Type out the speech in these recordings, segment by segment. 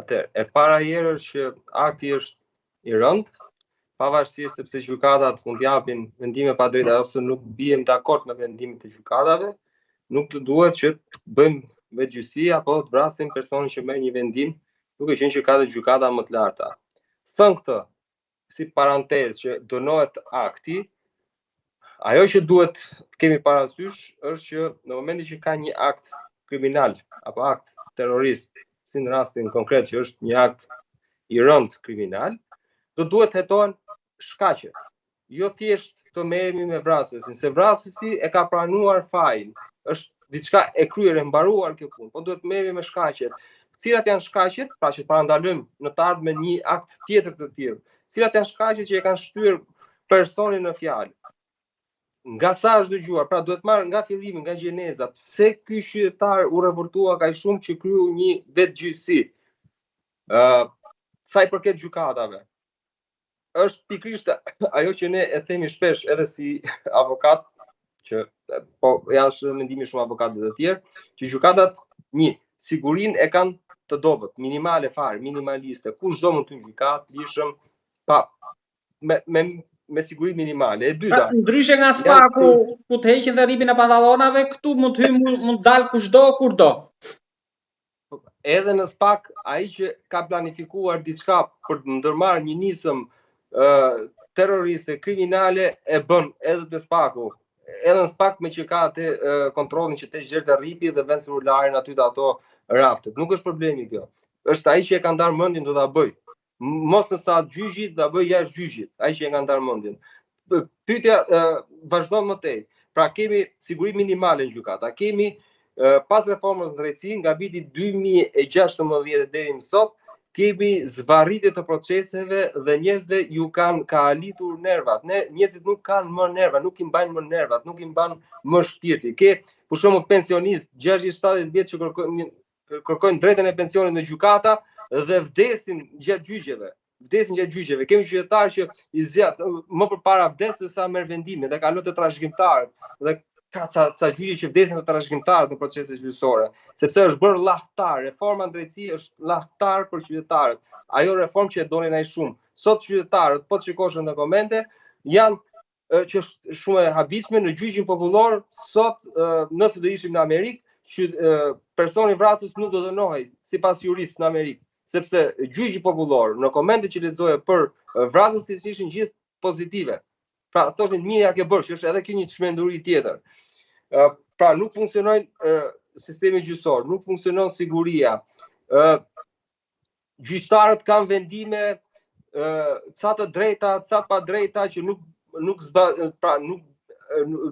Atëherë, e para herë është që akti është i rëndë, pavarësisht sepse gjykatat mund t'japin vendime pa drejta ose nuk bijem dakord me vendimet e gjykatave, nuk të duhet që të bëjmë vetgjysi apo të vrasim personin që merr një vendim, duke qenë që ka dhe gjykata më të larta. Thënë këtë, si parantezë që dënohet akti, ajo që duhet të kemi parasysh është që në momentin që ka një akt kriminal apo akt terrorist, si në rastin konkret që është një akt i rëndë kriminal, do duhet hetohen shkaqe. Jo thjesht të merremi me vrasësin, se vrasësi e ka pranuar fajin, është diçka e kryer e mbaruar kjo punë, po duhet merremi me shkaqet. Cilat janë shkaqet, pra që parandalojmë në të ardhmen një akt tjetër të tillë. Cilat janë shkaqet që e kanë shtyr personin në fjalë. Nga sa është dëgjuar, pra duhet marrë nga fillimi, nga gjeneza, pse ky qytetar u revoltua kaq shumë që kryu një vetgjysi. Sa i përket gjykatave, është pikërisht ajo që ne e themi shpesh edhe si avokat, që po janë mendimi shumë avokatëve të tjerë, që gjykatat sigurinë e kanë të dobët, minimale fare, minimaliste. Kushdo mund të gjykat, lishëm, me siguri minimale. E dyta, ndryshe nga spaku ku të heqin dhe ripin e pantallonave, këtu mund të hyjë, mund dal kushdo kurdo. Edhe në SPAK, ai që ka planifikuar diçka për të ndërmarrë një nisëm terroriste, kriminale, e bën edhe të SPAK-u. Edhe në SPAK me që ka atë kontrollin që të gjerë rripi dhe vend celularin aty të ato raftet. Nuk është problemi kjo. Është ai që e ka ndarë mendjen do ta bëj. Mos në stad gjyqit, ta bëj jashtë gjyqit, ai që e ka ndarë mendjen. Pyetja vazhdon më tej. Pra kemi siguri minimale në gjykata. Kemi pas reformës në drejtësi nga viti 2016 deri më sot, kemi zvarritje të proceseve dhe njerëzve ju ka alitur nervat. Njerëzit nuk kanë më nerva, nuk i mbajnë më nervat, nuk i mban më shpirti. Ke për shembull pensionist 60-70 vjeç që kërkojnë drejtën e pensionit në gjykata dhe vdesin gjatë gjyqeve. Kemi qytetarë që i zjat më përpara vdes se sa merr vendime dhe kalon të trashëgimtarët dhe ka ca gjyqe që vdesin të trashëgimtarët në procese gjyqësore, sepse është bërë llahtar. Reforma në drejtësi është llahtar për qytetarët. Ajo reformë që e donin ai shumë. Sot qytetarët, po të shikosh në komente, janë që është shumë e habitshme në gjyqin popullor. Sot, nëse do ishim në Amerikë, personi vrasës nuk do dënohej sipas juristë në Amerikë, sepse gjyqi popullor në komente që lexoje për vrasësit ishin gjithë pozitive. Pra thoshin mirë ja ke bërë, që është edhe kjo një çmenduri tjetër. Pra nuk funksionojnë sistemi gjyqësor, nuk funksionon siguria. Gjyqtarët kanë vendime ca të drejta, ca pa drejta që nuk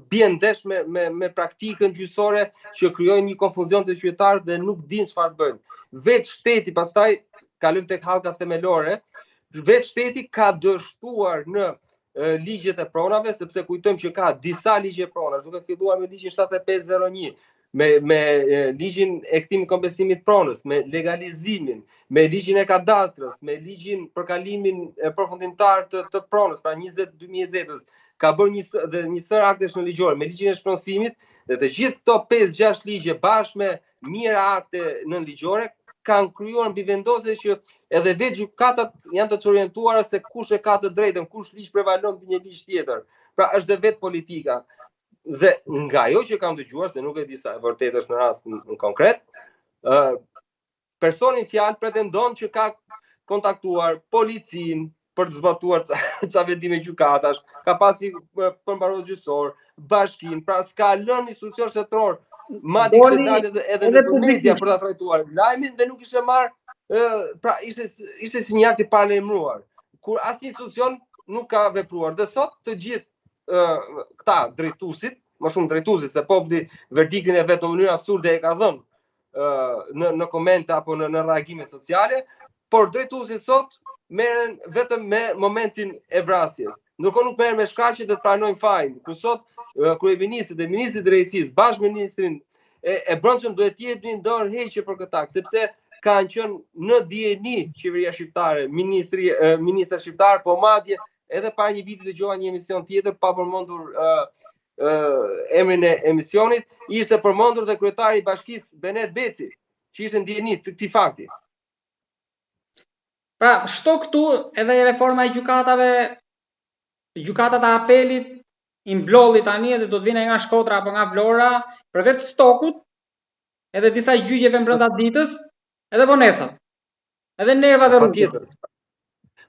bien ndesh me praktikën gjyqësore, që krijojnë një konfuzion të qytetarët dhe nuk dinë çfarë bëjnë. Vetë shteti, pastaj kalojmë tek hallkat themelore, vetë shteti ka dështuar në ligjet e pronave, sepse kujtojmë që ka disa ligje pronash, duke filluar me ligjin 7501, me ligjin e kthimit kompensimit pronës, me legalizimin, me ligjin e kadastrës, me ligjin për kalimin përfundimtar të pronës, pra 20/2020, ka bërë një sër aktesh në ligjore, me ligjin e shpronësimit, dhe të gjithë këto 5-6 ligje bashkë me mira akte në ligjore kanë krijuar mbivendosje që edhe vetë gjykatat janë të çorientuara se kush e ka të drejtën, kush ligj prevalon mbi një ligj tjetër. Pra është dhe vetë politika. Dhe nga ajo që kam dëgjuar, se nuk e di sa e vërtetë është në rastin konkret, personi në fjalë pretendon që ka kontaktuar policinë për të zbatuar ca vendime gjykatash, ka pasi përmbarues gjyqësor, bashkinë, pra s'ka lënë instruksion shtetëror. Madje kishte dalë edhe në media për ta trajtuar lajmin dhe nuk ishte marrë, pra ishte si një akt i paralajmëruar, kur asnjë institucion nuk ka vepruar. Dhe sot të gjithë këta drejtuesit, më shumë drejtuesit se populli verdiktin e vet në mënyrë absurde e ka dhënë në komente apo në reagime sociale, por drejtuesit sot merren vetëm me momentin e vrasjes. Ndërkohë nuk merren me shkaqet dhe të pranojnë fajin. Ku sot kryeministri dhe ministri i drejtësisë bashkë me ministrin e brendshëm duhet të jepnin dorëheqje për këtë akt, sepse kanë qenë në dieni qeveria shqiptare, ministra shqiptar, po madje edhe para një viti dëgjova një emision tjetër pa përmendur emrin e emisionit, ishte përmendur dhe kryetari i bashkisë Benet Beci, që ishte në dieni të këtij fakti. Pra, shto këtu edhe reforma e gjykatave, gjykatat e apelit i mblolli tani edhe do të vinë nga Shkodra apo nga Vlora, përveç stokut, edhe disa gjyqeve brenda ditës, edhe vonesat. Edhe nervat e rrugës.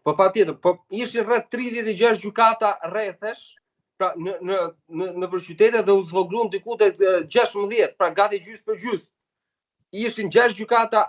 Patjetër, po ishin rreth 36 gjykata rrethesh, pra në qytete dhe u zvogluan diku te 16, pra gati gjysmë për gjysmë. Ishin 6 gjykata